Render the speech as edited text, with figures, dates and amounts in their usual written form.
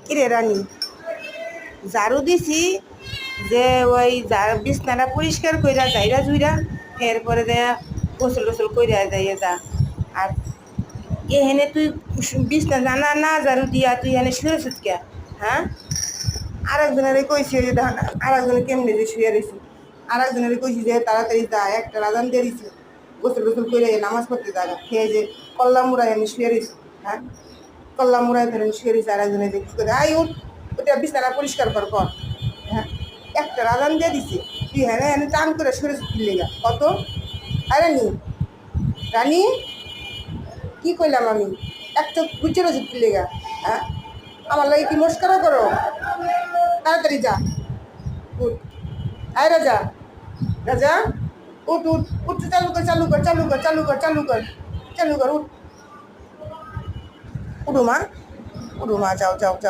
কিরে রানী, ঝাড়ু দিছি যে ওই বিছনাটা পরিষ্কার কইরা যাইরা জুইরা এরপরে দেয়া গোসল টোসল কইরা যাইয়া যা। আর এহেনে তুই বিছনা জানা না ঝাড়ু দিয়া তুই এনে শুয়ে আছিস কে? হ্যাঁ, আরেকজনের কইছি ওই যে দেখেন আরেকজনে কেমনে যে শুয়ে রয়েছি। আরেকজনের কইছি যে তাড়াতাড়ি যা, একটা রাজান দিয়ে দিছি, গোসল গোসল করে নামাজ পড়তে যাবে, খেয়ে যে কল্লা মুড়াই আমি শুয়ে রয়েছি। হ্যাঁ, কল্লা মুড়াই ধরে শুয়ে রয়েছি। আরেকজনে যে কী করে, আই উঠ, ওটা বিছানা পরিষ্কার কর কর। হ্যাঁ, একটা রাজান দিয়ে দিছি, তুই হ্যাঁ এনে টান করে শুয়ে রয়েছি লেগা কত। আরে রানী, রানী কি কইলাম আমি, একটা বুঝে রয়েছি লেগা। হ্যাঁ, আমার লাগে কি মস্কারা করো? তাড়াতাড়ি যা, উঠ। আয় রাজা, রাজা উঠ উঠ উঠ, চালু কর চালু কর চালু কর চালু কর চালু কর চালু কর, উঠ। উঠো মা, উঠো মা, যাও যাও যাও।